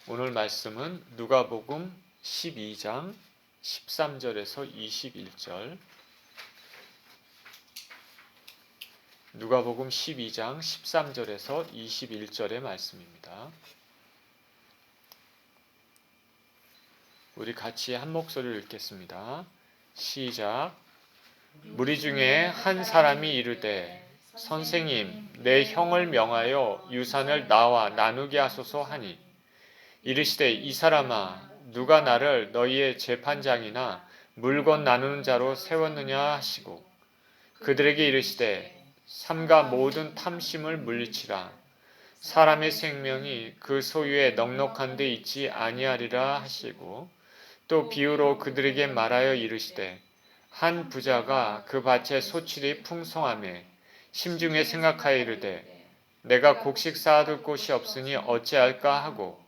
오늘 말씀은 누가복음 12장 13절에서 21절. 누가복음 12장 13절에서 21절의 말씀입니다. 우리 같이 한 목소리를 읽겠습니다. 시작. 무리 중에 한 사람이 이르되 선생님, 내 형을 명하여 유산을 나와 나누게 하소서 하니, 이르시되 이 사람아, 누가 나를 너희의 재판장이나 물건 나누는 자로 세웠느냐 하시고, 그들에게 이르시되 삼가 모든 탐심을 물리치라. 사람의 생명이 그 소유에 넉넉한 데 있지 아니하리라 하시고, 또 비유로 그들에게 말하여 이르시되 한 부자가 그 밭에 소출이 풍성하매 심중에 생각하여 이르되 내가 곡식 쌓아둘 곳이 없으니 어찌할까 하고,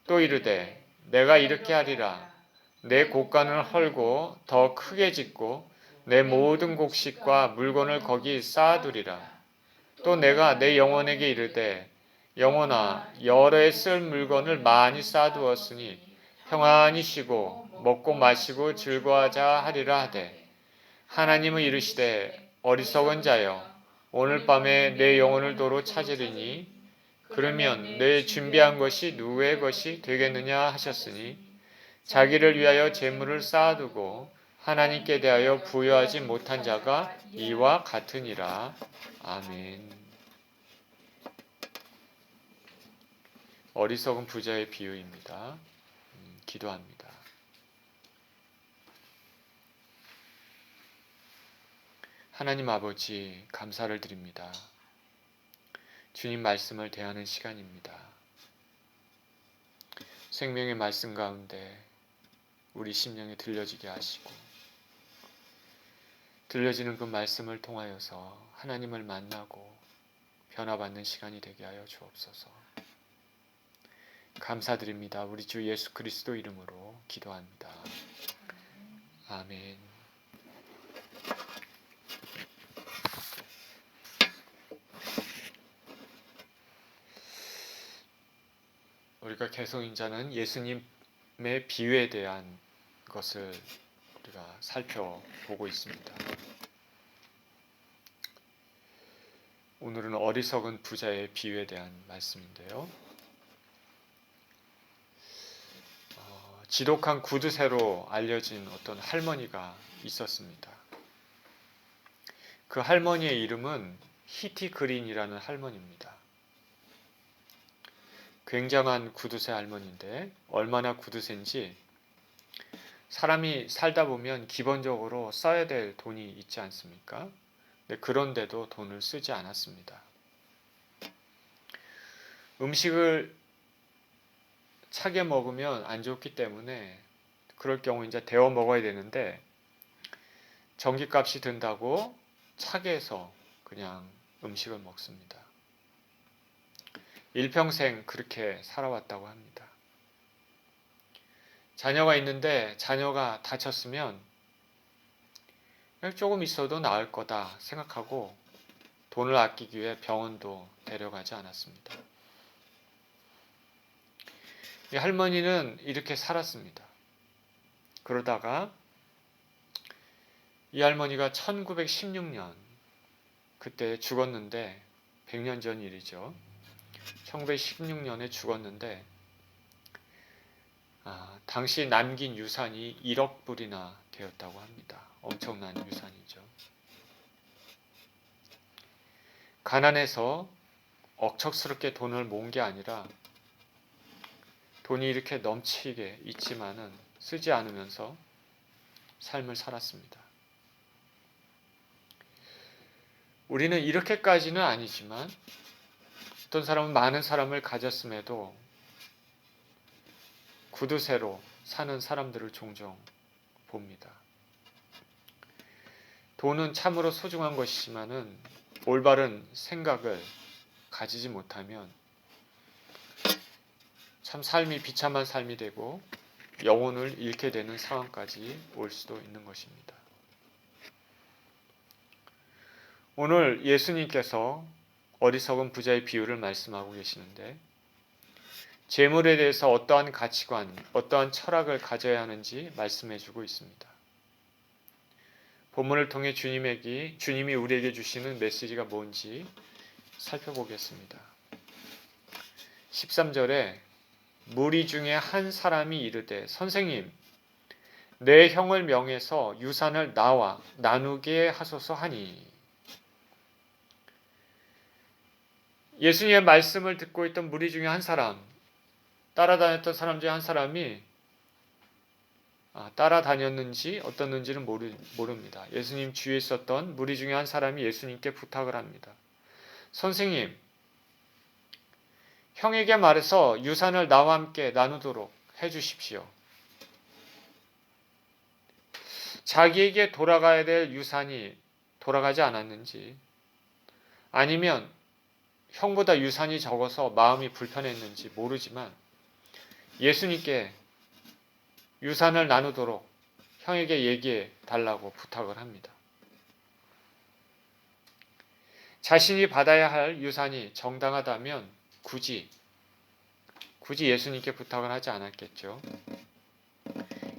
또 이르되 내가 이렇게 하리라. 내 곡간을 헐고 더 크게 짓고 내 모든 곡식과 물건을 거기 쌓아두리라. 또 내가 내 영혼에게 이르되 영혼아, 여러 해 쓸 물건을 많이 쌓아두었으니 평안히 쉬고 먹고 마시고 즐거워하자 하리라 하되, 하나님은 이르시되 어리석은 자여, 오늘 밤에 내 영혼을 도로 찾으리니 그러면 내 준비한 것이 누구의 것이 되겠느냐 하셨으니, 자기를 위하여 재물을 쌓아두고 하나님께 대하여 부여하지 못한 자가 이와 같으니라. 아멘. 어리석은 부자의 비유입니다. 기도합니다. 하나님 아버지, 감사를 드립니다. 주님 말씀을 대하는 시간입니다. 생명의 말씀 가운데 우리 심령에 들려지게 하시고, 들려지는 그 말씀을 통하여서 하나님을 만나고 변화받는 시간이 되게 하여 주옵소서. 감사드립니다. 우리 주 예수 그리스도 이름으로 기도합니다. 아멘. 우리가 개성인자는 예수님의 비유에 대한 것을 우리가 살펴보고 있습니다. 오늘은 어리석은 부자의 비유에 대한 말씀인데요. 지독한 구두쇠로 알려진 어떤 할머니가 있었습니다. 그 할머니의 이름은 히티 그린이라는 할머니입니다. 굉장한 구두쇠 할머니인데, 얼마나 구두쇠인지 사람이 살다 보면 기본적으로 써야 될 돈이 있지 않습니까? 그런데도 돈을 쓰지 않았습니다. 음식을 차게 먹으면 안 좋기 때문에 그럴 경우 이제 데워 먹어야 되는데, 전기값이 든다고 차게 해서 그냥 음식을 먹습니다. 일평생 그렇게 살아왔다고 합니다. 자녀가 있는데 자녀가 다쳤으면 조금 있어도 나을 거다 생각하고 돈을 아끼기 위해 병원도 데려가지 않았습니다. 이 할머니는 이렇게 살았습니다. 그러다가 이 할머니가 1916년 그때 죽었는데, 100년 전 일이죠. 1916년에 죽었는데, 당시 남긴 유산이 1억 불이나 되었다고 합니다. 엄청난 유산이죠. 가난해서 억척스럽게 돈을 모은 게 아니라 돈이 이렇게 넘치게 있지만은 쓰지 않으면서 삶을 살았습니다. 우리는 이렇게까지는 아니지만, 어떤 사람은 많은 사람을 가졌음에도 구두쇠로 사는 사람들을 종종 봅니다. 돈은 참으로 소중한 것이지만은 올바른 생각을 가지지 못하면 참 삶이 비참한 삶이 되고 영혼을 잃게 되는 상황까지 올 수도 있는 것입니다. 오늘 예수님께서 어리석은 부자의 비유를 말씀하고 계시는데, 재물에 대해서 어떠한 가치관, 어떠한 철학을 가져야 하는지 말씀해주고 있습니다. 본문을 통해 주님이 우리에게 주시는 메시지가 뭔지 살펴보겠습니다. 13절에 무리 중에 한 사람이 이르되 선생님 내 형을 명해서 유산을 나와 나누게 하소서 하니, 예수님의 말씀을 듣고 있던 무리 중에 한 사람, 따라다녔던 사람 중에 한 사람이 따라다녔는지 어떻는지는 모릅니다. 예수님 주위에 있었던 무리 중에 한 사람이 예수님께 부탁을 합니다. 선생님, 형에게 말해서 유산을 나와 함께 나누도록 해주십시오. 자기에게 돌아가야 될 유산이 돌아가지 않았는지, 아니면 형보다 유산이 적어서 마음이 불편했는지 모르지만 예수님께 유산을 나누도록 형에게 얘기해 달라고 부탁을 합니다. 자신이 받아야 할 유산이 정당하다면 굳이 예수님께 부탁을 하지 않았겠죠.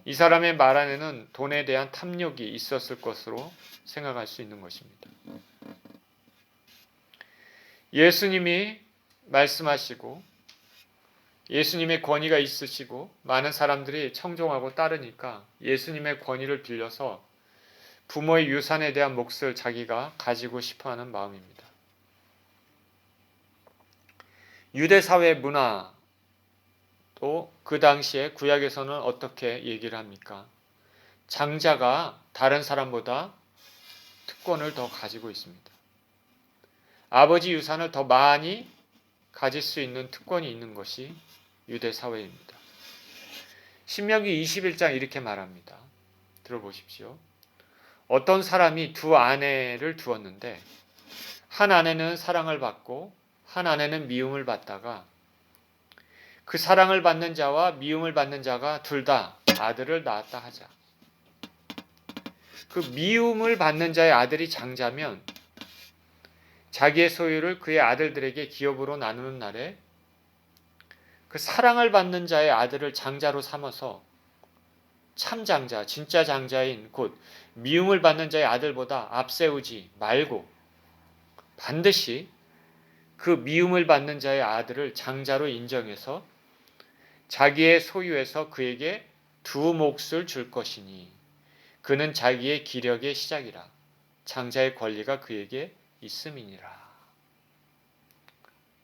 이 사람의 말 안에는 돈에 대한 탐욕이 있었을 것으로 생각할 수 있는 것입니다. 예수님이 말씀하시고 예수님의 권위가 있으시고 많은 사람들이 청종하고 따르니까 예수님의 권위를 빌려서 부모의 유산에 대한 몫을 자기가 가지고 싶어하는 마음입니다. 유대 사회 문화도 그 당시에 구약에서는 어떻게 얘기를 합니까? 장자가 다른 사람보다 특권을 더 가지고 있습니다. 아버지 유산을 더 많이 가질 수 있는 특권이 있는 것이 유대 사회입니다. 신명기 21장 이렇게 말합니다. 들어보십시오. 어떤 사람이 두 아내를 두었는데 한 아내는 사랑을 받고 한 아내는 미움을 받다가 그 사랑을 받는 자와 미움을 받는 자가 둘 다 아들을 낳았다 하자. 그 미움을 받는 자의 아들이 장자면 자기의 소유를 그의 아들들에게 기업으로 나누는 날에 그 사랑을 받는 자의 아들을 장자로 삼아서 참 장자, 진짜 장자인 곧 미움을 받는 자의 아들보다 앞세우지 말고 반드시 그 미움을 받는 자의 아들을 장자로 인정해서 자기의 소유에서 그에게 두 몫을 줄 것이니 그는 자기의 기력의 시작이라. 장자의 권리가 그에게 있음이니라.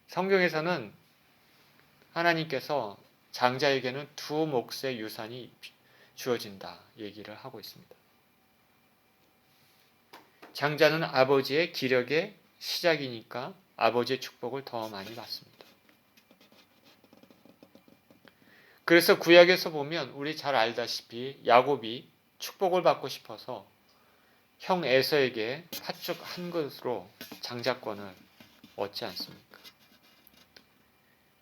성경에서는 하나님께서 장자에게는 두 몫의 유산이 주어진다 얘기를 하고 있습니다. 장자는 아버지의 기력의 시작이니까 아버지의 축복을 더 많이 받습니다. 그래서 구약에서 보면 우리 잘 알다시피 야곱이 축복을 받고 싶어서 형 에서에게 팥죽 한 그릇으로 장자권을 얻지 않습니까?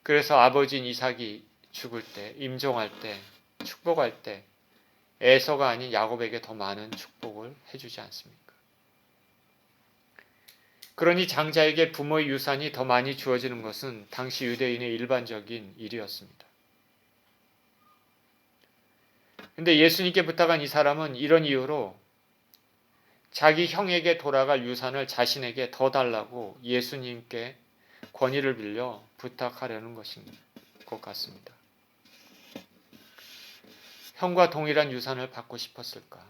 그래서 아버지인 이삭이 죽을 때, 임종할 때, 축복할 때 에서가 아닌 야곱에게 더 많은 축복을 해주지 않습니까? 그러니 장자에게 부모의 유산이 더 많이 주어지는 것은 당시 유대인의 일반적인 일이었습니다. 근데 예수님께 부탁한 이 사람은 이런 이유로 자기 형에게 돌아갈 유산을 자신에게 더 달라고 예수님께 권위를 빌려 부탁하려는 것인 것 같습니다. 형과 동일한 유산을 받고 싶었을까?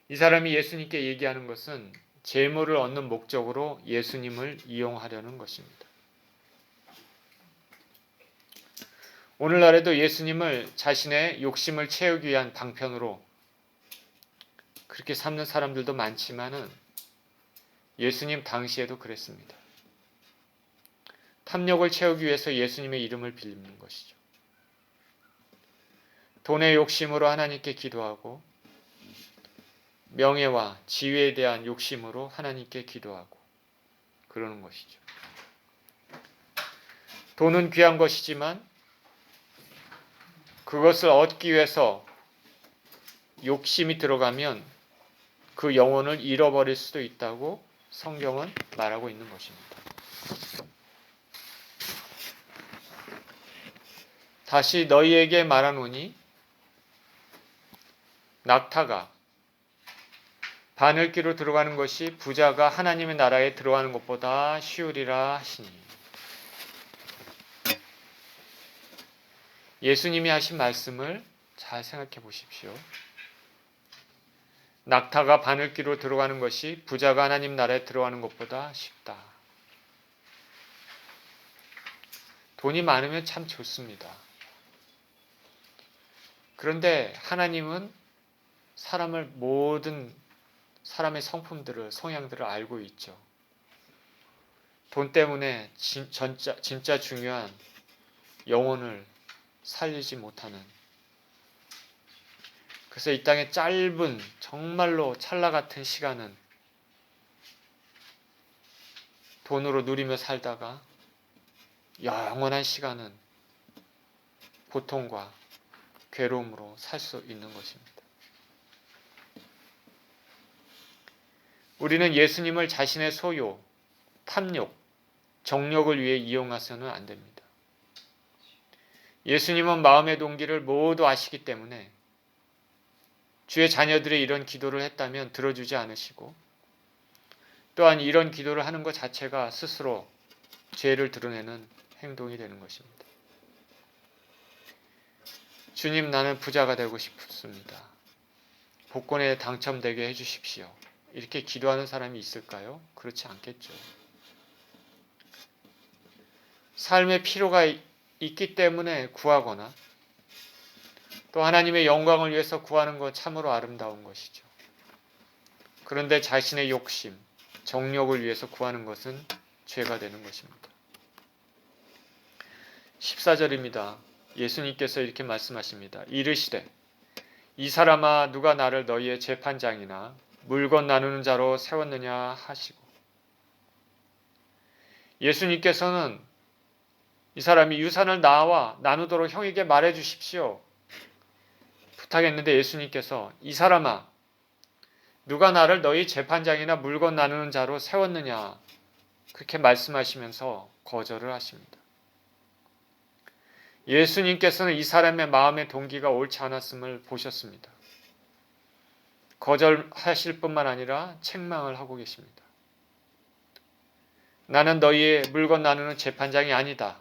이 사람이 예수님께 얘기하는 것은 재물을 얻는 목적으로 예수님을 이용하려는 것입니다. 오늘날에도 예수님을 자신의 욕심을 채우기 위한 방편으로 그렇게 삼는 사람들도 많지만은 예수님 당시에도 그랬습니다. 탐욕을 채우기 위해서 예수님의 이름을 빌리는 것이죠. 돈의 욕심으로 하나님께 기도하고 명예와 지위에 대한 욕심으로 하나님께 기도하고 그러는 것이죠. 돈은 귀한 것이지만 그것을 얻기 위해서 욕심이 들어가면 그 영혼을 잃어버릴 수도 있다고 성경은 말하고 있는 것입니다. 다시 너희에게 말하노니 낙타가 바늘기로 들어가는 것이 부자가 하나님의 나라에 들어가는 것보다 쉬우리라 하시니. 예수님이 하신 말씀을 잘 생각해 보십시오. 낙타가 바늘기로 들어가는 것이 부자가 하나님 나라에 들어가는 것보다 쉽다. 돈이 많으면 참 좋습니다. 그런데 하나님은 모든 사람의 성품들을, 성향들을 알고 있죠. 돈 때문에 진짜 중요한 영혼을 살리지 못하는, 그래서 이 땅의 짧은 정말로 찰나 같은 시간은 돈으로 누리며 살다가 영원한 시간은 고통과 괴로움으로 살 수 있는 것입니다. 우리는 예수님을 자신의 소요, 탐욕, 정욕을 위해 이용해서는 안 됩니다. 예수님은 마음의 동기를 모두 아시기 때문에 주의 자녀들이 이런 기도를 했다면 들어주지 않으시고, 또한 이런 기도를 하는 것 자체가 스스로 죄를 드러내는 행동이 되는 것입니다. 주님, 나는 부자가 되고 싶습니다. 복권에 당첨되게 해주십시오. 이렇게 기도하는 사람이 있을까요? 그렇지 않겠죠. 삶의 필요가 있기 때문에 구하거나 또 하나님의 영광을 위해서 구하는 것 참으로 아름다운 것이죠. 그런데 자신의 욕심, 정욕을 위해서 구하는 것은 죄가 되는 것입니다. 14절입니다. 예수님께서 이렇게 말씀하십니다. 이르시되 이 사람아 누가 나를 너희의 재판장이나 물건 나누는 자로 세웠느냐 하시고, 예수님께서는 이 사람이 유산을 나와 나누도록 형에게 말해 주십시오 부탁했는데, 예수님께서 이 사람아 누가 나를 너희 재판장이나 물건 나누는 자로 세웠느냐 그렇게 말씀하시면서 거절을 하십니다. 예수님께서는 이 사람의 마음의 동기가 옳지 않았음을 보셨습니다. 거절하실 뿐만 아니라 책망을 하고 계십니다. 나는 너희의 물건 나누는 재판장이 아니다.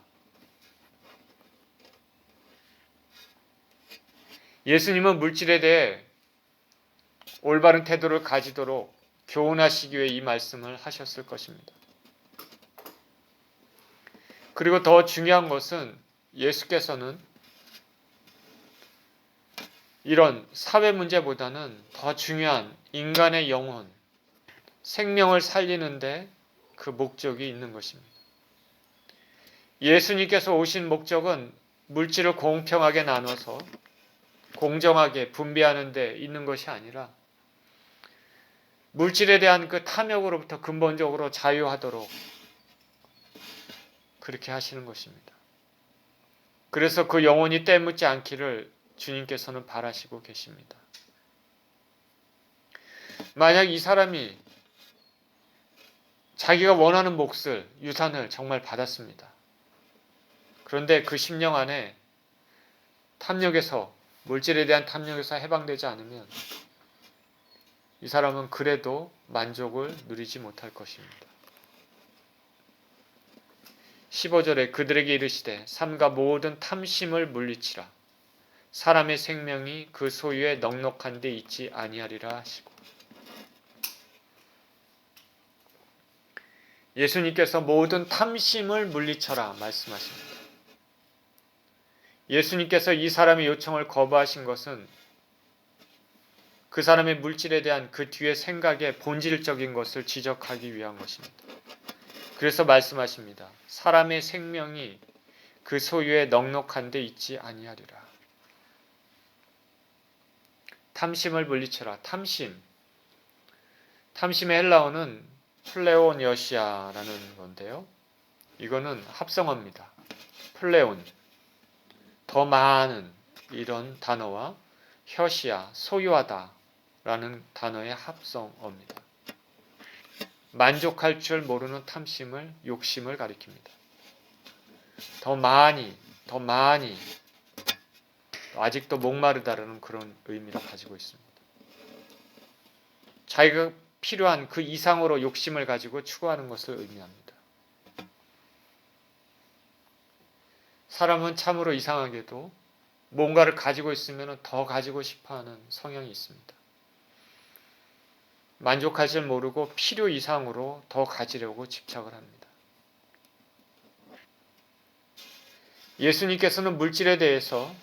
예수님은 물질에 대해 올바른 태도를 가지도록 교훈하시기 위해 이 말씀을 하셨을 것입니다. 그리고 더 중요한 것은 예수께서는 이런 사회 문제보다는 더 중요한 인간의 영혼, 생명을 살리는데 그 목적이 있는 것입니다. 예수님께서 오신 목적은 물질을 공평하게 나눠서 공정하게 분배하는 데 있는 것이 아니라 물질에 대한 그 탐욕으로부터 근본적으로 자유하도록 그렇게 하시는 것입니다. 그래서 그 영혼이 때묻지 않기를 주님께서는 바라시고 계십니다. 만약 이 사람이 자기가 원하는 몫을, 유산을 정말 받았습니다. 그런데 그 심령 안에 탐욕에서, 물질에 대한 탐욕에서 해방되지 않으면 이 사람은 그래도 만족을 누리지 못할 것입니다. 15절에 그들에게 이르시되 삼가 모든 탐심을 물리치라. 사람의 생명이 그 소유에 넉넉한 데 있지 아니하리라 하시고, 예수님께서 모든 탐심을 물리쳐라 말씀하십니다. 예수님께서 이 사람의 요청을 거부하신 것은 그 사람의 물질에 대한 그 뒤의 생각의 본질적인 것을 지적하기 위한 것입니다. 그래서 말씀하십니다. 사람의 생명이 그 소유에 넉넉한 데 있지 아니하리라. 탐심을 물리쳐라. 탐심의 헬라어는 플레오니어시아라는 건데요. 이거는 합성어입니다. 플레온, 더 많은 이런 단어와 혀시아, 소유하다 라는 단어의 합성어입니다. 만족할 줄 모르는 탐심을, 욕심을 가리킵니다. 더 많이 아직도 목마르다라는 그런 의미를 가지고 있습니다. 자기가 필요한 그 이상으로 욕심을 가지고 추구하는 것을 의미합니다. 사람은 참으로 이상하게도 뭔가를 가지고 있으면 더 가지고 싶어하는 성향이 있습니다. 만족할 줄 모르고 필요 이상으로 더 가지려고 집착을 합니다. 예수님께서는 물질에 대해서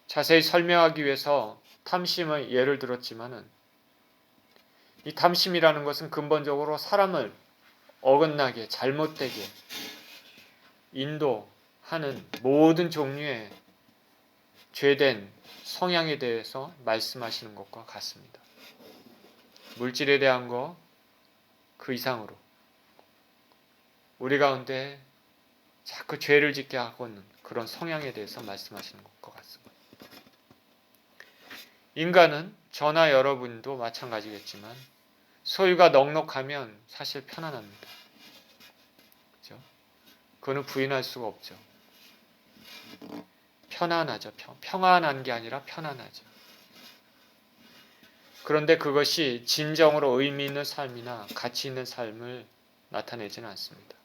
자세히 설명하기 위해서 탐심의 예를 들었지만은 이 탐심이라는 것은 근본적으로 사람을 어긋나게 잘못되게 인도하는 모든 종류의 죄된 성향에 대해서 말씀하시는 것과 같습니다. 물질에 대한 거 그 이상으로 우리 가운데 자꾸 죄를 짓게 하고 있는 그런 성향에 대해서 말씀하시는 것과 같습니다. 인간은 저나 여러분도 마찬가지겠지만 소유가 넉넉하면 사실 편안합니다. 그렇죠? 그거는 부인할 수가 없죠. 편안하죠. 평안한 게 아니라 편안하죠. 그런데 그것이 진정으로 의미 있는 삶이나 가치 있는 삶을 나타내지는 않습니다.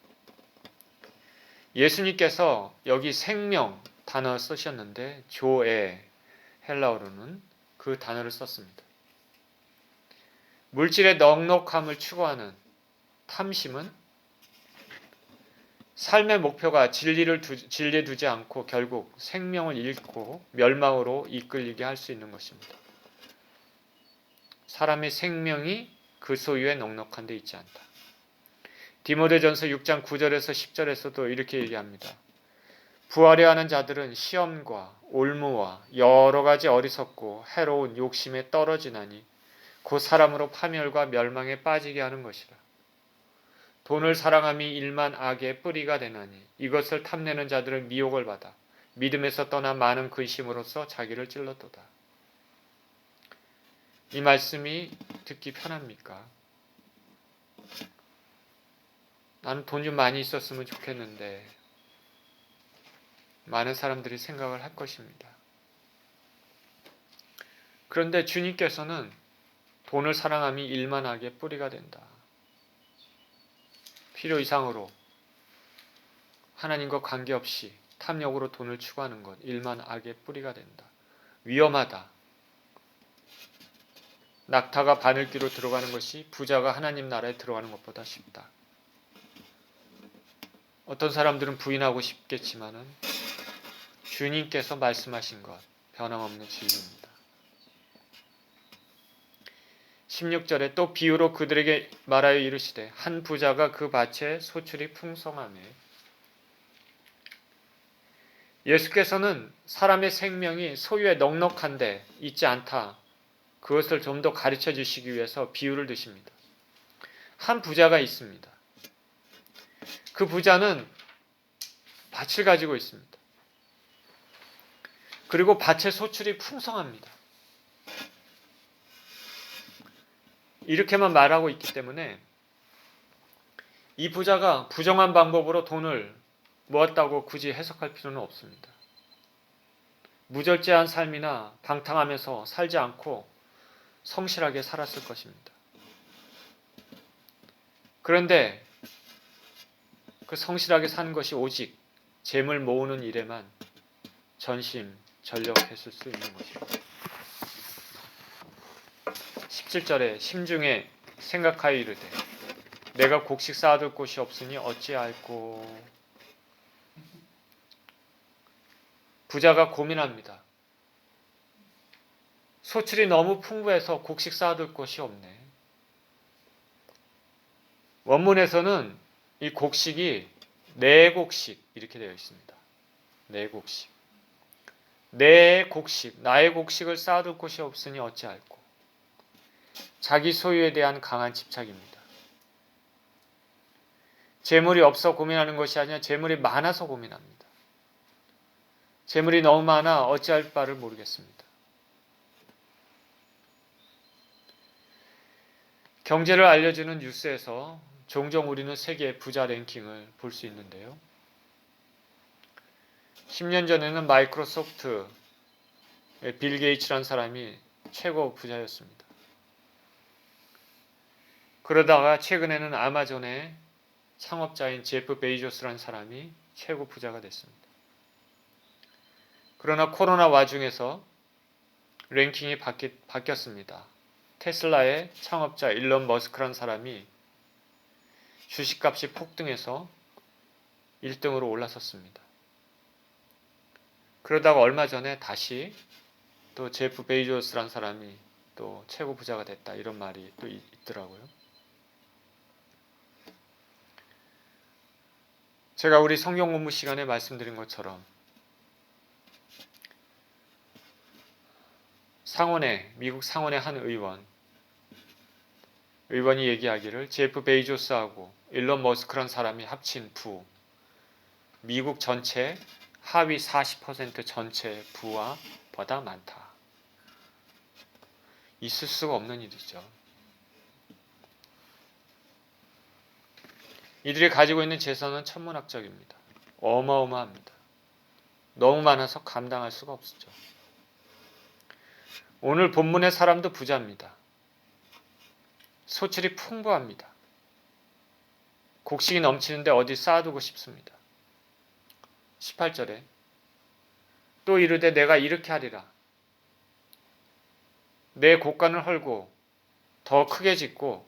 예수님께서 여기 생명 단어 쓰셨는데 조에 헬라어로는 그 단어를 썼습니다. 물질의 넉넉함을 추구하는 탐심은 삶의 목표가 진리에 두지 않고 결국 생명을 잃고 멸망으로 이끌리게 할 수 있는 것입니다. 사람의 생명이 그 소유에 넉넉한 데 있지 않다. 디모데전서 6장 9절에서 10절에서도 이렇게 얘기합니다. 부하려 하는 자들은 시험과 올무와 여러 가지 어리석고 해로운 욕심에 떨어지나니 곧 사람으로 파멸과 멸망에 빠지게 하는 것이라. 돈을 사랑함이 일만 악의 뿌리가 되나니 이것을 탐내는 자들은 미혹을 받아 믿음에서 떠나 많은 근심으로써 자기를 찔렀도다. 이 말씀이 듣기 편합니까? 나는 돈 좀 많이 있었으면 좋겠는데 많은 사람들이 생각을 할 것입니다. 그런데 주님께서는 돈을 사랑함이 일만 악의 뿌리가 된다. 필요 이상으로 하나님과 관계없이 탐욕으로 돈을 추구하는 것 일만 악의 뿌리가 된다. 위험하다. 낙타가 바늘귀로 들어가는 것이 부자가 하나님 나라에 들어가는 것보다 쉽다. 어떤 사람들은 부인하고 싶겠지만은 주님께서 말씀하신 것 변함없는 진리입니다. 16절에 또 비유로 그들에게 말하여 이르시되 한 부자가 그 밭에 소출이 풍성하매. 예수께서는 사람의 생명이 소유에 넉넉한데 있지 않다. 그것을 좀 더 가르쳐 주시기 위해서 비유를 드십니다. 한 부자가 있습니다. 그 부자는 밭을 가지고 있습니다. 그리고 밭의 소출이 풍성합니다. 이렇게만 말하고 있기 때문에 이 부자가 부정한 방법으로 돈을 모았다고 굳이 해석할 필요는 없습니다. 무절제한 삶이나 방탕하면서 살지 않고 성실하게 살았을 것입니다. 그런데 그 성실하게 사는 것이 오직 재물 모으는 일에만 전심전력했을 수 있는 것입니다. 17절에 심중에 생각하여 이르되 내가 곡식 쌓아둘 곳이 없으니 어찌할꼬. 부자가 고민합니다. 소출이 너무 풍부해서 곡식 쌓아둘 곳이 없네. 원문에서는 이 곡식이 내 곡식 이렇게 되어 있습니다. 내 곡식. 내 곡식, 나의 곡식을 쌓아둘 곳이 없으니 어찌할꼬. 자기 소유에 대한 강한 집착입니다. 재물이 없어 고민하는 것이 아니라 재물이 많아서 고민합니다. 재물이 너무 많아 어찌할 바를 모르겠습니다. 경제를 알려주는 뉴스에서 종종 우리는 세계 부자 랭킹을 볼 수 있는데요. 10년 전에는 마이크로소프트 빌 게이츠라는 사람이 최고 부자였습니다. 그러다가 최근에는 아마존의 창업자인 제프 베이조스라는 사람이 최고 부자가 됐습니다. 그러나 코로나 와중에서 랭킹이 바뀌었습니다. 테슬라의 창업자 일론 머스크라는 사람이 주식값이 폭등해서 1등으로 올라섰습니다. 그러다가 얼마 전에 다시 또 제프 베이조스라는 사람이 또 최고 부자가 됐다, 이런 말이 또 있더라고요. 제가 우리 성경 공부 시간에 말씀드린 것처럼 미국 상원의 한 의원이 얘기하기를 제프 베이조스하고 일론 머스크라는 사람이 합친 미국 전체 하위 40% 전체 부와 보다 많다. 있을 수가 없는 일이죠. 이들이 가지고 있는 재산은 천문학적입니다. 어마어마합니다. 너무 많아서 감당할 수가 없죠. 오늘 본문의 사람도 부자입니다. 소출이 풍부합니다. 곡식이 넘치는데 어디 쌓아두고 싶습니다. 18절에 또 이르되 내가 이렇게 하리라. 내 곡간을 헐고 더 크게 짓고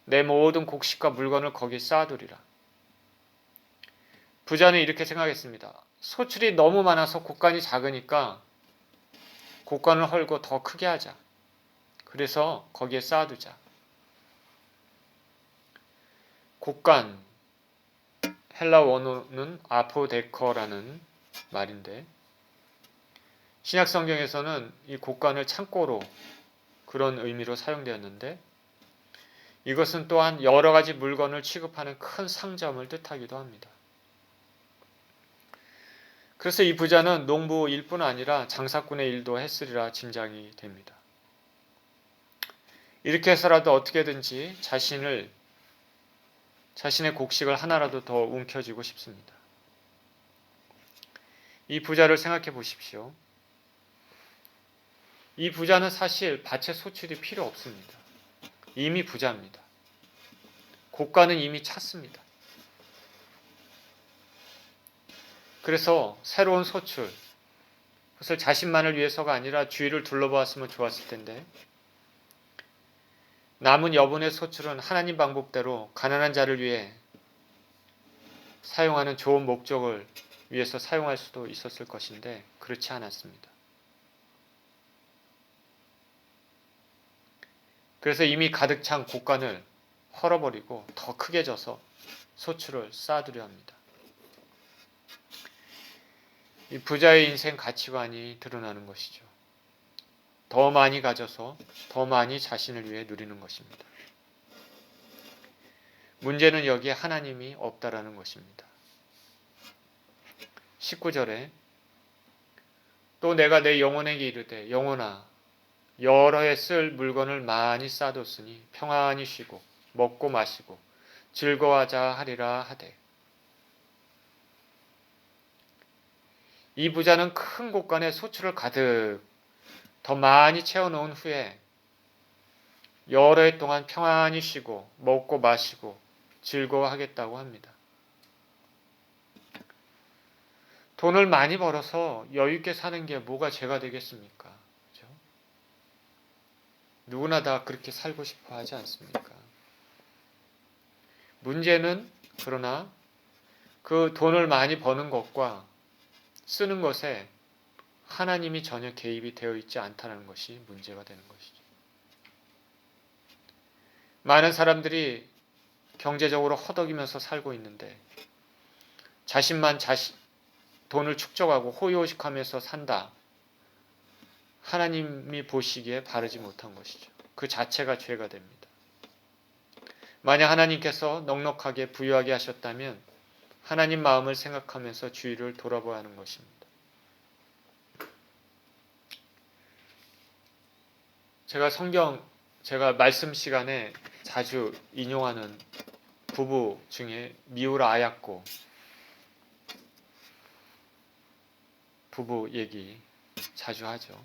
내 모든 곡식과 물건을 거기 쌓아두리라. 부자는 이렇게 생각했습니다. 소출이 너무 많아서 곡간이 작으니까 곡간을 헐고 더 크게 하자. 그래서 거기에 쌓아두자. 곡간, 헬라 원어는 아포데커라는 말인데, 신약 성경에서는 이 곡간을 창고로 그런 의미로 사용되었는데, 이것은 또한 여러 가지 물건을 취급하는 큰 상점을 뜻하기도 합니다. 그래서 이 부자는 농부일 뿐 아니라 장사꾼의 일도 했으리라 짐작이 됩니다. 이렇게 해서라도 어떻게든지 자신의 곡식을 하나라도 더 움켜쥐고 싶습니다. 이 부자를 생각해 보십시오. 이 부자는 사실 밭에 소출이 필요 없습니다. 이미 부자입니다. 곡간은 이미 찼습니다. 그래서 새로운 소출, 그것을 자신만을 위해서가 아니라 주위를 둘러보았으면 좋았을 텐데, 남은 여분의 소출은 하나님 방법대로 가난한 자를 위해 사용하는 좋은 목적을 위해서 사용할 수도 있었을 것인데 그렇지 않았습니다. 그래서 이미 가득 찬 곡간을 헐어버리고 더 크게 져서 소출을 쌓아두려 합니다. 이 부자의 인생 가치관이 드러나는 것이죠. 더 많이 가져서 더 많이 자신을 위해 누리는 것입니다. 문제는 여기에 하나님이 없다라는 것입니다. 19절에 또 내가 내 영혼에게 이르되 영혼아 여러 해 쓸 물건을 많이 쌓아뒀으니 평안히 쉬고 먹고 마시고 즐거워하자 하리라 하되, 이 부자는 큰 곡간에 소출을 가득 더 많이 채워놓은 후에 여러 해 동안 평안히 쉬고 먹고 마시고 즐거워하겠다고 합니다. 돈을 많이 벌어서 여유있게 사는 게 뭐가 죄가 되겠습니까? 그렇죠? 누구나 다 그렇게 살고 싶어 하지 않습니까? 문제는 그러나 그 돈을 많이 버는 것과 쓰는 것에 하나님이 전혀 개입이 되어 있지 않다는 것이 문제가 되는 것이죠. 많은 사람들이 경제적으로 허덕이면서 살고 있는데 자신만 돈을 축적하고 호의호식하면서 산다. 하나님이 보시기에 바르지 못한 것이죠. 그 자체가 죄가 됩니다. 만약 하나님께서 넉넉하게 부유하게 하셨다면 하나님 마음을 생각하면서 주위를 돌아봐야 하는 것입니다. 제가 말씀 시간에 자주 인용하는 부부 중에 미우라 아야코, 부부 얘기 자주 하죠.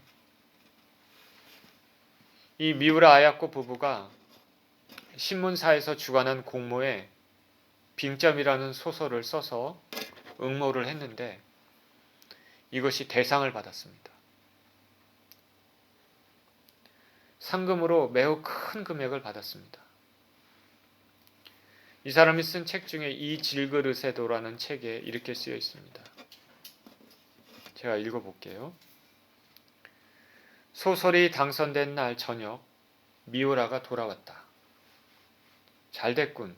이 미우라 아야코 부부가 신문사에서 주관한 공모에 빙점이라는 소설을 써서 응모를 했는데 이것이 대상을 받았습니다. 상금으로 매우 큰 금액을 받았습니다. 이 사람이 쓴 책 중에 이 질그릇에도라는 책에 이렇게 쓰여 있습니다. 제가 읽어볼게요. 소설이 당선된 날 저녁 미우라가 돌아왔다. 잘됐군.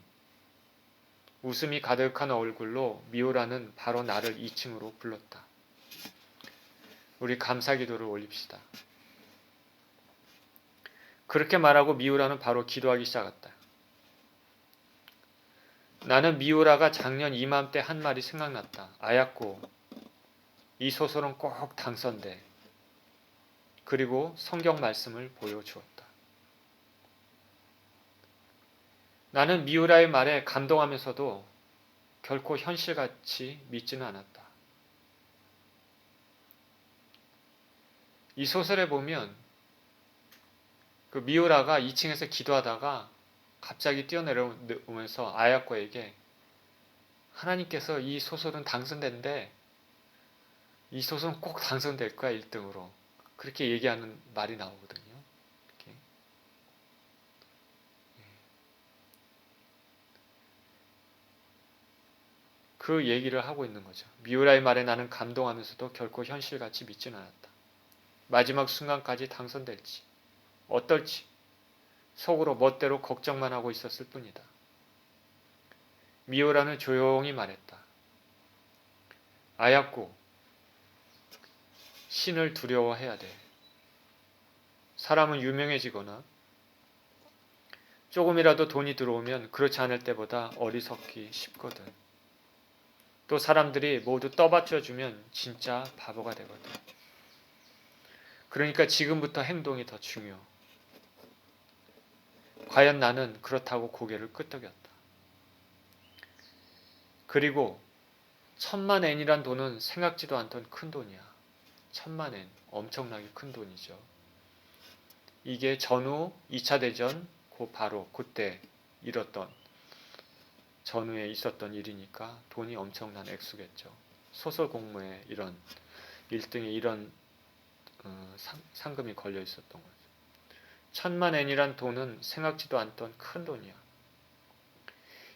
웃음이 가득한 얼굴로 미우라는 바로 나를 2층으로 불렀다. 우리 감사기도를 올립시다. 그렇게 말하고 미우라는 바로 기도하기 시작했다. 나는 미우라가 작년 이맘때 한 말이 생각났다. 아야코, 이 소설은 꼭 당선돼. 그리고 성경 말씀을 보여주었다. 나는 미우라의 말에 감동하면서도 결코 현실같이 믿지는 않았다. 이 소설에 보면 그 미우라가 2층에서 기도하다가 갑자기 뛰어내려오면서 아야코에게 하나님께서 이 소설은 당선된대. 이 소설은 꼭 당선될 거야 1등으로. 그렇게 얘기하는 말이 나오거든요. 이렇게. 그 얘기를 하고 있는 거죠. 미우라의 말에 나는 감동하면서도 결코 현실같이 믿지는 않았다. 마지막 순간까지 당선될지 어떨지 속으로 멋대로 걱정만 하고 있었을 뿐이다. 미우라는 조용히 말했다. 아야코, 신을 두려워해야 돼. 사람은 유명해지거나 조금이라도 돈이 들어오면 그렇지 않을 때보다 어리석기 쉽거든. 또 사람들이 모두 떠받쳐주면 진짜 바보가 되거든. 그러니까 지금부터 행동이 더 중요. 과연 나는 그렇다고 고개를 끄덕였다. 그리고 1000만 엔이란 돈은 생각지도 않던 큰 돈이야. 1000만 엔, 엄청나게 큰 돈이죠. 이게 전후 2차 대전 바로 그때 일었던 전후에 있었던 일이니까 돈이 엄청난 액수겠죠. 소설 공모에 이런 1등에 이런 상금이 걸려 있었던 거죠. 1000만 엔이란 돈은 생각지도 않던 큰 돈이야.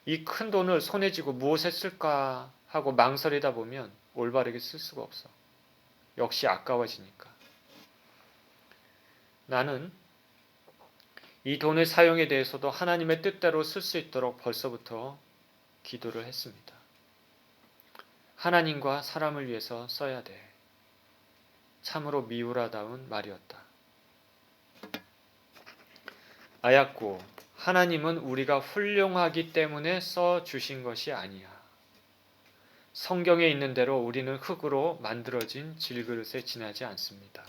이 큰 돈을 손에 쥐고 무엇에 쓸까 하고 망설이다 보면 올바르게 쓸 수가 없어. 역시 아까워지니까. 나는 이 돈의 사용에 대해서도 하나님의 뜻대로 쓸 수 있도록 벌써부터 기도를 했습니다. 하나님과 사람을 위해서 써야 돼. 참으로 미우라다운 말이었다. 아야코, 하나님은 우리가 훌륭하기 때문에 써주신 것이 아니야. 성경에 있는 대로 우리는 흙으로 만들어진 질그릇에 지나지 않습니다.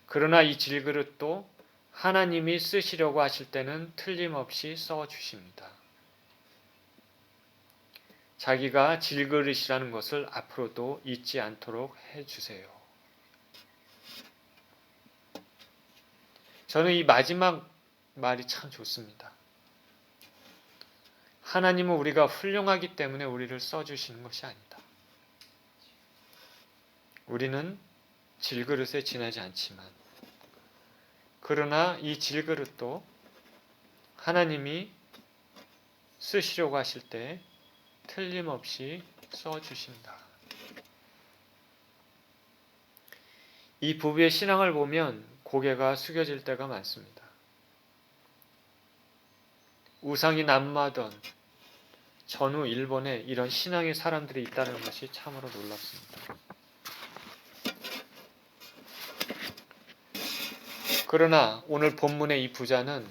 그러나 이 질그릇도 하나님이 쓰시려고 하실 때는 틀림없이 써주십니다. 자기가 질그릇이라는 것을 앞으로도 잊지 않도록 해주세요. 저는 이 마지막 말이 참 좋습니다. 하나님은 우리가 훌륭하기 때문에 우리를 써주시는 것이 아니다. 우리는 질그릇에 지나지 않지만 그러나 이 질그릇도 하나님이 쓰시려고 하실 때 틀림없이 써주신다. 이 부부의 신앙을 보면 고개가 숙여질 때가 많습니다. 우상이 난무하던 전후 일본에 이런 신앙의 사람들이 있다는 것이 참으로 놀랍습니다. 그러나 오늘 본문의 이 부자는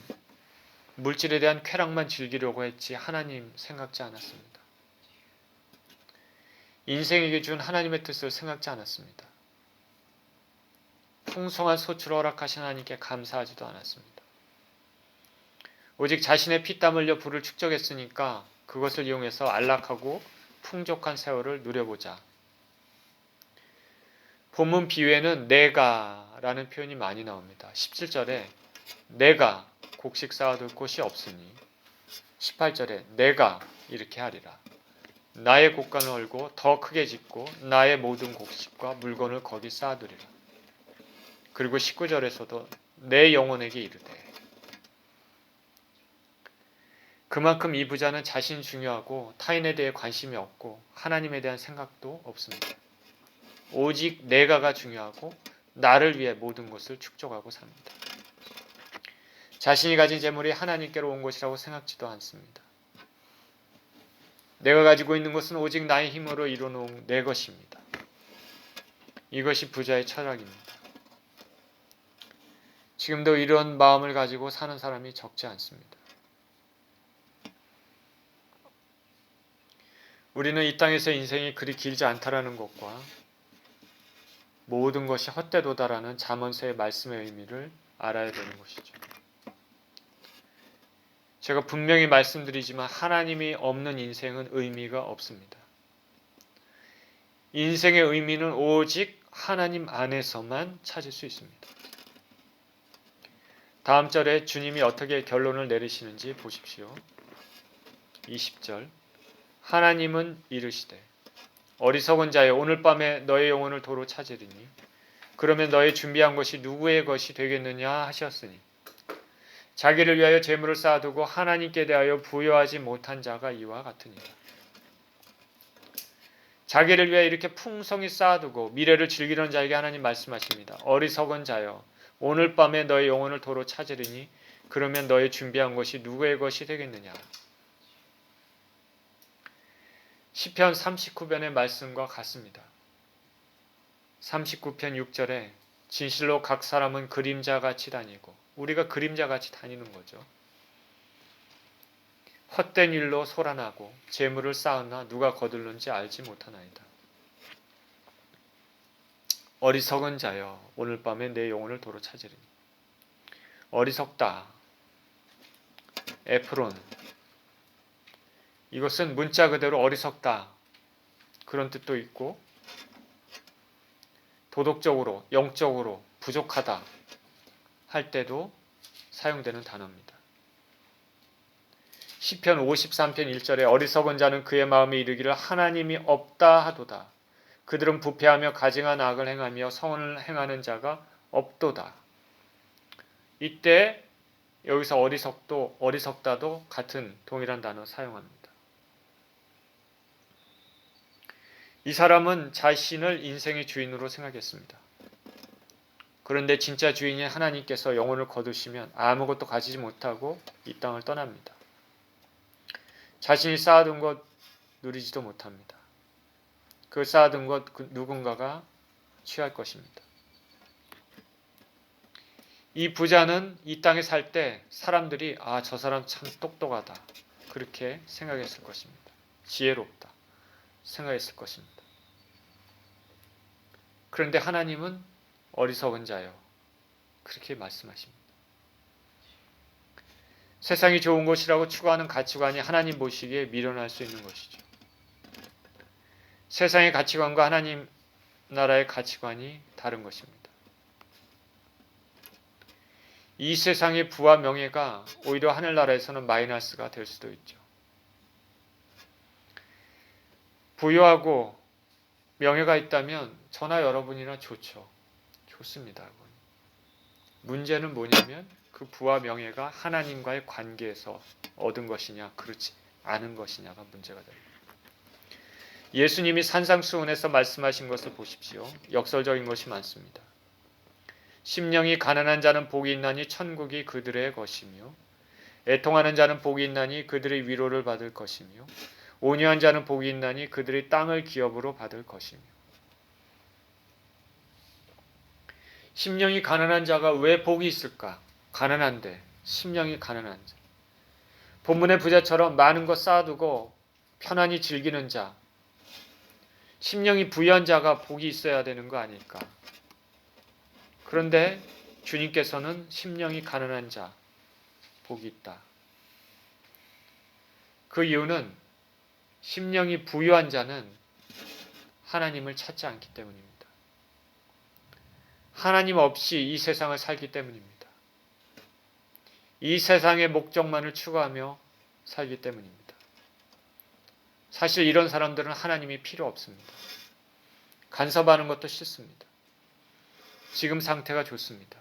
물질에 대한 쾌락만 즐기려고 했지 하나님 생각지 않았습니다. 인생에게 준 하나님의 뜻을 생각지 않았습니다. 풍성한 소출을 허락하신 하나님께 감사하지도 않았습니다. 오직 자신의 피땀 흘려 부를 축적했으니까 그것을 이용해서 안락하고 풍족한 세월을 누려보자. 본문 비유에는 내가라는 표현이 많이 나옵니다. 17절에 내가 곡식 쌓아둘 곳이 없으니 18절에 내가 이렇게 하리라. 나의 곡간을 헐고 더 크게 짓고 나의 모든 곡식과 물건을 거기 쌓아두리라. 그리고 19절에서도 내 영혼에게 이르되. 그만큼 이 부자는 자신이 중요하고 타인에 대해 관심이 없고 하나님에 대한 생각도 없습니다. 오직 내가가 중요하고 나를 위해 모든 것을 축적하고 삽니다. 자신이 가진 재물이 하나님께로 온 것이라고 생각지도 않습니다. 내가 가지고 있는 것은 오직 나의 힘으로 이뤄놓은 내 것입니다. 이것이 부자의 철학입니다. 지금도 이런 마음을 가지고 사는 사람이 적지 않습니다. 우리는 이 땅에서 인생이 그리 길지 않다라는 것과 모든 것이 헛되도다라는 잠언서의 말씀의 의미를 알아야 되는 것이죠. 제가 분명히 말씀드리지만 하나님이 없는 인생은 의미가 없습니다. 인생의 의미는 오직 하나님 안에서만 찾을 수 있습니다. 다음 절에 주님이 어떻게 결론을 내리시는지 보십시오. 20절 하나님은 이르시되 어리석은 자여 오늘 밤에 너의 영혼을 도로 찾으리니 그러면 너의 준비한 것이 누구의 것이 되겠느냐 하셨으니 자기를 위하여 재물을 쌓아두고 하나님께 대하여 부여하지 못한 자가 이와 같으니라. 자기를 위해 이렇게 풍성히 쌓아두고 미래를 즐기는 자에게 하나님 말씀하십니다. 어리석은 자여 오늘 밤에 너의 영혼을 도로 찾으리니 그러면 너의 준비한 것이 누구의 것이 되겠느냐. 시편 39편의 말씀과 같습니다. 39편 6절에 진실로 각 사람은 그림자같이 다니고 우리가 그림자같이 다니는 거죠. 헛된 일로 소란하고 재물을 쌓으나 누가 거둘는지 알지 못하나이다. 어리석은 자여 오늘 밤에 내 영혼을 도로 찾으리니. 어리석다. 에프론. 이것은 문자 그대로 어리석다. 그런 뜻도 있고 도덕적으로 영적으로 부족하다 할 때도 사용되는 단어입니다. 시편 53편 1절에 어리석은 자는 그의 마음에 이르기를 하나님이 없다 하도다. 그들은 부패하며 가증한 악을 행하며 선을 행하는 자가 없도다. 이때 여기서 어리석다도 같은 동일한 단어 사용합니다. 이 사람은 자신을 인생의 주인으로 생각했습니다. 그런데 진짜 주인인 하나님께서 영혼을 거두시면 아무것도 가지지 못하고 이 땅을 떠납니다. 자신이 쌓아둔 것 누리지도 못합니다. 그 쌓아둔 것 누군가가 취할 것입니다. 이 부자는 이 땅에 살 때 사람들이 저 사람 참 똑똑하다 그렇게 생각했을 것입니다. 지혜롭다 생각했을 것입니다. 그런데 하나님은 어리석은 자요 그렇게 말씀하십니다. 세상이 좋은 것이라고 추구하는 가치관이 하나님 보시기에 미련할 수 있는 것이죠. 세상의 가치관과 하나님 나라의 가치관이 다른 것입니다. 이 세상의 부와 명예가 오히려 하늘나라에서는 마이너스가 될 수도 있죠. 부유하고 명예가 있다면 저나 여러분이나 좋습니다. 문제는 뭐냐면 그 부와 명예가 하나님과의 관계에서 얻은 것이냐 그렇지 않은 것이냐가 문제가 됩니다. 예수님이 산상수훈에서 말씀하신 것을 보십시오. 역설적인 것이 많습니다. 심령이 가난한 자는 복이 있나니 천국이 그들의 것이며 애통하는 자는 복이 있나니 그들의 위로를 받을 것이며 온유한 자는 복이 있나니 그들의 땅을 기업으로 받을 것이며. 심령이 가난한 자가 왜 복이 있을까? 가난한데 심령이 가난한 자. 본문의 부자처럼 많은 것 쌓아두고 편안히 즐기는 자. 심령이 부유한 자가 복이 있어야 되는 거 아닐까? 그런데 주님께서는 심령이 가난한 자 복이 있다. 그 이유는 심령이 부유한 자는 하나님을 찾지 않기 때문입니다. 하나님 없이 이 세상을 살기 때문입니다. 이 세상의 목적만을 추구하며 살기 때문입니다. 사실 이런 사람들은 하나님이 필요 없습니다. 간섭하는 것도 싫습니다. 지금 상태가 좋습니다.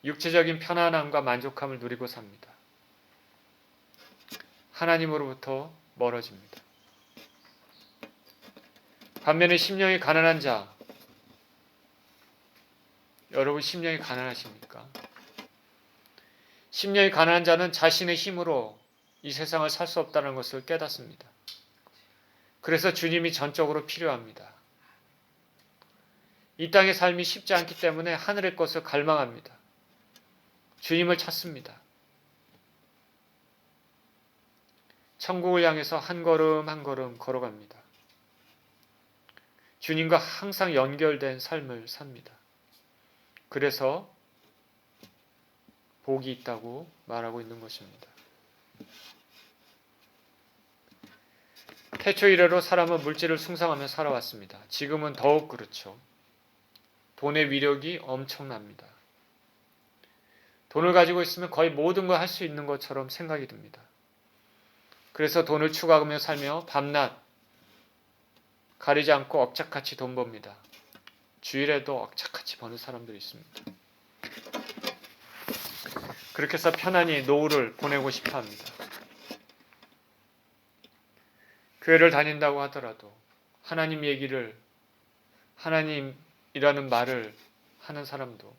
육체적인 편안함과 만족함을 누리고 삽니다. 하나님으로부터 멀어집니다. 반면에 심령이 가난한 자, 여러분 심령이 가난하십니까? 심령이 가난한 자는 자신의 힘으로 이 세상을 살 수 없다는 것을 깨닫습니다. 그래서 주님이 전적으로 필요합니다. 이 땅의 삶이 쉽지 않기 때문에 하늘의 것을 갈망합니다. 주님을 찾습니다. 천국을 향해서 한 걸음 한 걸음 걸어갑니다. 주님과 항상 연결된 삶을 삽니다. 그래서 복이 있다고 말하고 있는 것입니다. 태초 이래로 사람은 물질을 숭상하며 살아왔습니다. 지금은 더욱 그렇죠. 돈의 위력이 엄청납니다. 돈을 가지고 있으면 거의 모든 걸 할 수 있는 것처럼 생각이 듭니다. 그래서 돈을 추구하며 살며 밤낮 가리지 않고 억짝같이 돈 법니다. 주일에도 억짝같이 버는 사람들이 있습니다. 그렇게 해서 편안히 노후를 보내고 싶어 합니다. 교회를 다닌다고 하더라도 하나님 얘기를, 하나님이라는 말을 하는 사람도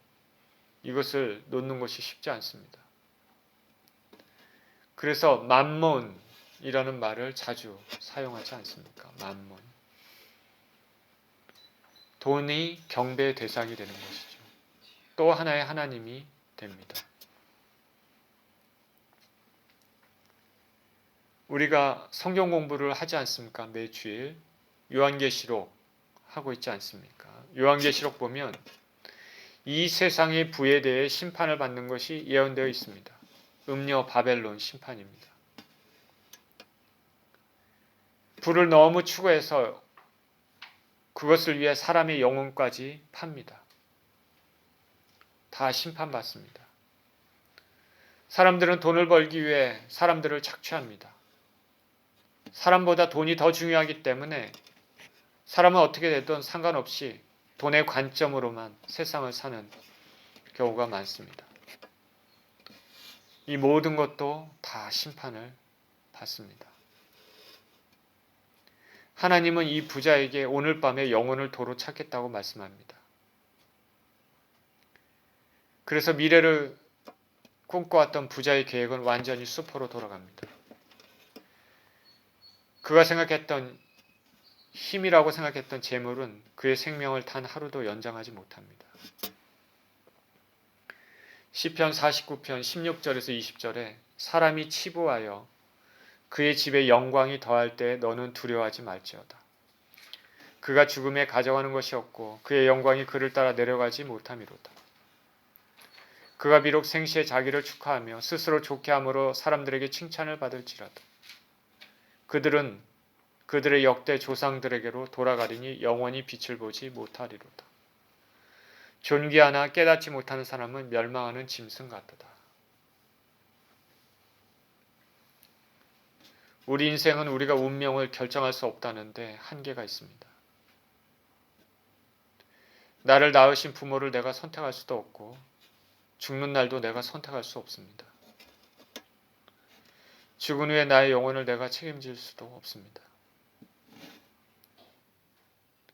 이것을 놓는 것이 쉽지 않습니다. 그래서 맘몬이라는 말을 자주 사용하지 않습니까? 맘몬. 돈이 경배의 대상이 되는 것이죠. 또 하나의 하나님이 됩니다. 우리가 성경 공부를 하지 않습니까? 매주일 요한계시록 하고 있지 않습니까? 요한계시록 보면 이 세상의 부에 대해 심판을 받는 것이 예언되어 있습니다. 음녀 바벨론 심판입니다. 부를 너무 추구해서 그것을 위해 사람의 영혼까지 팝니다. 다 심판받습니다. 사람들은 돈을 벌기 위해 사람들을 착취합니다. 사람보다 돈이 더 중요하기 때문에 사람은 어떻게 되든 상관없이 돈의 관점으로만 세상을 사는 경우가 많습니다. 이 모든 것도 다 심판을 받습니다. 하나님은 이 부자에게 오늘 밤에 영혼을 도로 찾겠다고 말씀합니다. 그래서 미래를 꿈꿔왔던 부자의 계획은 완전히 수포로 돌아갑니다. 그가 생각했던 힘이라고 생각했던 재물은 그의 생명을 단 하루도 연장하지 못합니다. 시편 49편 16절에서 20절에 사람이 치부하여 그의 집에 영광이 더할 때 너는 두려워하지 말지어다. 그가 죽음에 가져가는 것이 없고 그의 영광이 그를 따라 내려가지 못함이로다. 그가 비록 생시에 자기를 축하하며 스스로 좋게 함으로 사람들에게 칭찬을 받을지라도 그들은 그들의 역대 조상들에게로 돌아가리니 영원히 빛을 보지 못하리로다. 존귀하나 깨닫지 못하는 사람은 멸망하는 짐승 같도다. 우리 인생은 우리가 운명을 결정할 수 없다는데 한계가 있습니다. 나를 낳으신 부모를 내가 선택할 수도 없고 죽는 날도 내가 선택할 수 없습니다. 죽은 후에 나의 영혼을 내가 책임질 수도 없습니다.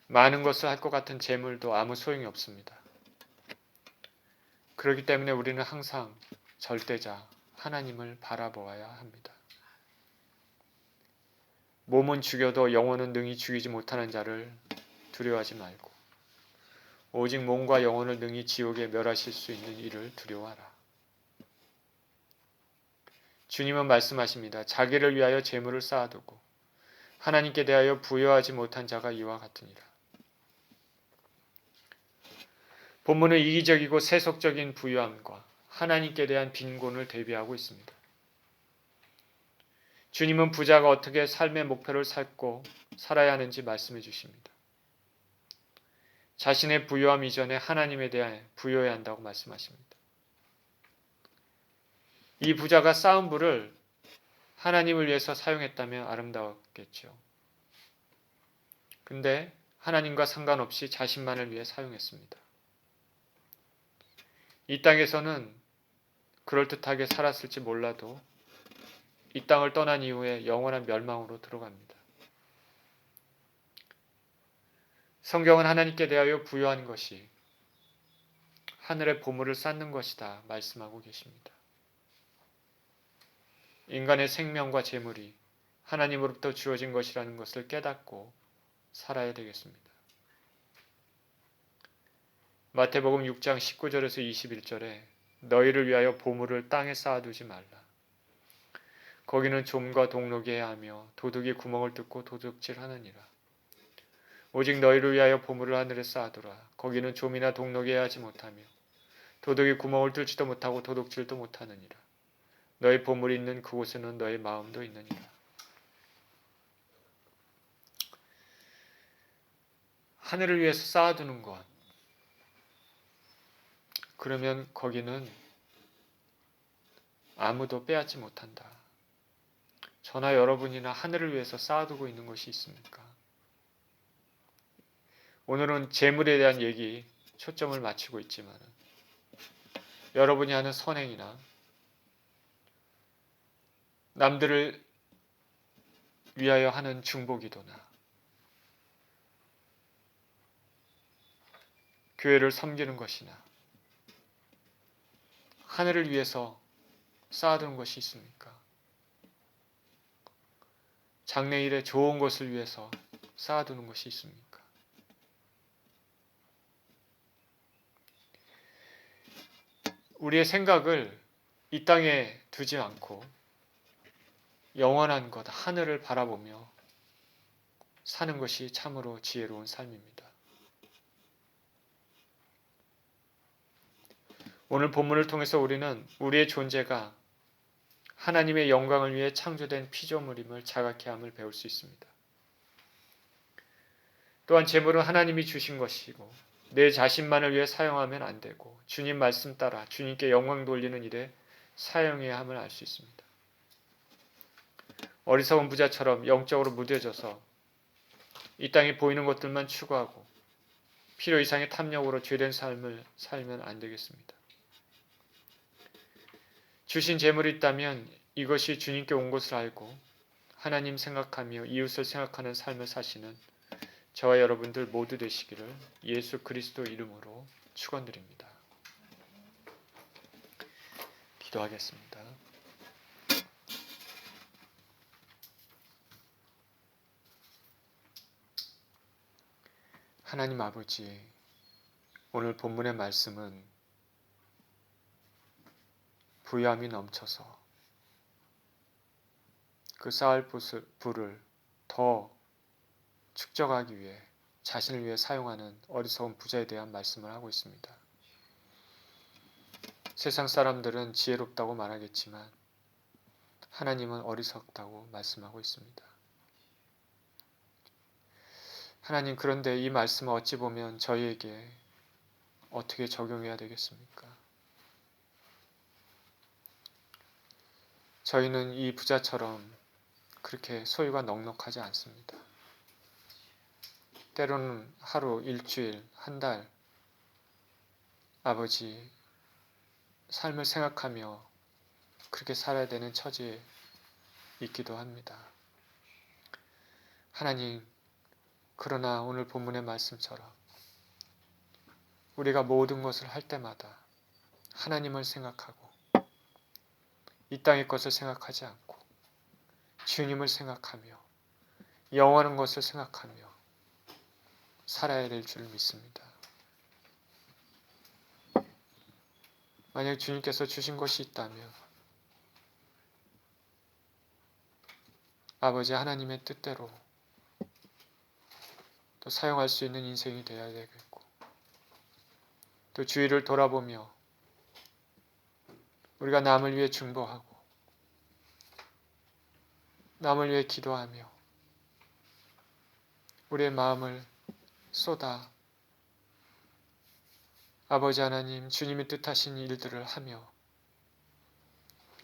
많은 것을 할 것 같은 재물도 아무 소용이 없습니다. 그렇기 때문에 우리는 항상 절대자 하나님을 바라보아야 합니다. 몸은 죽여도 영혼은 능히 죽이지 못하는 자를 두려워하지 말고 오직 몸과 영혼을 능히 지옥에 멸하실 수 있는 이를 두려워하라. 주님은 말씀하십니다. 자기를 위하여 재물을 쌓아두고 하나님께 대하여 부여하지 못한 자가 이와 같으니라. 본문은 이기적이고 세속적인 부유함과 하나님께 대한 빈곤을 대비하고 있습니다. 주님은 부자가 어떻게 삶의 목표를 찾고 살아야 하는지 말씀해 주십니다. 자신의 부요함 이전에 하나님에 대해 부요해야 한다고 말씀하십니다. 이 부자가 쌓은 부를 하나님을 위해서 사용했다면 아름다웠겠죠. 근데 하나님과 상관없이 자신만을 위해 사용했습니다. 이 땅에서는 그럴듯하게 살았을지 몰라도 이 땅을 떠난 이후에 영원한 멸망으로 들어갑니다. 성경은 하나님께 대하여 부여한 것이 하늘의 보물을 쌓는 것이다 말씀하고 계십니다. 인간의 생명과 재물이 하나님으로부터 주어진 것이라는 것을 깨닫고 살아야 되겠습니다. 마태복음 6장 19절에서 21절에 너희를 위하여 보물을 땅에 쌓아두지 말라. 거기는 좀과 동록이 해야 하며 도둑이 구멍을 뚫고 도둑질하느니라. 오직 너희를 위하여 보물을 하늘에 쌓아두라. 거기는 좀이나 동록이 해야 하지 못하며 도둑이 구멍을 뚫지도 못하고 도둑질도 못하느니라. 너희 보물이 있는 그곳에는 너희 마음도 있느니라. 하늘을 위해서 쌓아두는 것. 그러면 거기는 아무도 빼앗지 못한다. 저나 여러분이나 하늘을 위해서 쌓아두고 있는 것이 있습니까? 오늘은 재물에 대한 얘기 초점을 맞추고 있지만 여러분이 하는 선행이나 남들을 위하여 하는 중보기도나 교회를 섬기는 것이나 하늘을 위해서 쌓아두는 것이 있습니까? 장래일에 좋은 것을 위해서 쌓아두는 것이 있습니까? 우리의 생각을 이 땅에 두지 않고 영원한 것, 하늘을 바라보며 사는 것이 참으로 지혜로운 삶입니다. 오늘 본문을 통해서 우리는 우리의 존재가 하나님의 영광을 위해 창조된 피조물임을 자각케 함을 배울 수 있습니다. 또한 재물은 하나님이 주신 것이고 내 자신만을 위해 사용하면 안 되고 주님 말씀 따라 주님께 영광 돌리는 일에 사용해야 함을 알 수 있습니다. 어리석은 부자처럼 영적으로 무뎌져서 이 땅에 보이는 것들만 추구하고 필요 이상의 탐욕으로 죄된 삶을 살면 안 되겠습니다. 주신 재물이 있다면 이것이 주님께 온 것을 알고 하나님 생각하며 이웃을 생각하는 삶을 사시는 저와 여러분들 모두 되시기를 예수 그리스도 이름으로 축원드립니다. 기도하겠습니다. 하나님 아버지, 오늘 본문의 말씀은 부유함이 넘쳐서 그 쌓을 부를 더 축적하기 위해 자신을 위해 사용하는 어리석은 부자에 대한 말씀을 하고 있습니다. 세상 사람들은 지혜롭다고 말하겠지만 하나님은 어리석다고 말씀하고 있습니다. 하나님, 그런데 이 말씀을 어찌 보면 저희에게 어떻게 적용해야 되겠습니까? 저희는 이 부자처럼 그렇게 소유가 넉넉하지 않습니다. 때로는 하루, 일주일, 한 달, 아버지, 삶을 생각하며 그렇게 살아야 되는 처지에 있기도 합니다. 하나님, 그러나 오늘 본문의 말씀처럼 우리가 모든 것을 할 때마다 하나님을 생각하고 이 땅의 것을 생각하지 않고 주님을 생각하며 영원한 것을 생각하며 살아야 될 줄 믿습니다. 만약 주님께서 주신 것이 있다면 아버지 하나님의 뜻대로 또 사용할 수 있는 인생이 되어야 되겠고 또 주위를 돌아보며 우리가 남을 위해 중보하고 남을 위해 기도하며 우리의 마음을 쏟아 아버지 하나님, 주님이 뜻하신 일들을 하며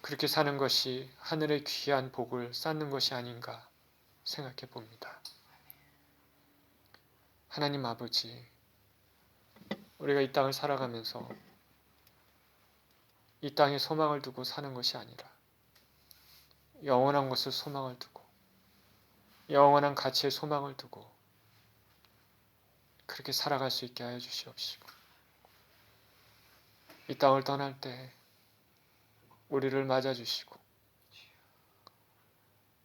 그렇게 사는 것이 하늘의 귀한 복을 쌓는 것이 아닌가 생각해 봅니다. 하나님 아버지, 우리가 이 땅을 살아가면서 이 땅에 소망을 두고 사는 것이 아니라 영원한 것을 소망을 두고 영원한 가치에 소망을 두고 그렇게 살아갈 수 있게 하여 주시옵시고, 이 땅을 떠날 때 우리를 맞아주시고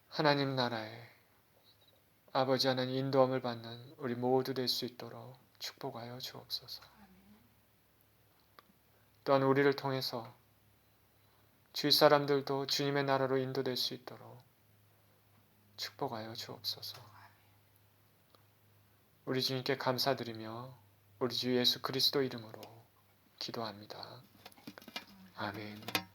하나님 나라에 아버지 하나님 인도함을 받는 우리 모두 될 수 있도록 축복하여 주옵소서. 또한 우리를 통해서 주위 사람들도 주님의 나라로 인도될 수 있도록 축복하여 주옵소서. 우리 주님께 감사드리며 우리 주 예수 그리스도 이름으로 기도합니다. 아멘.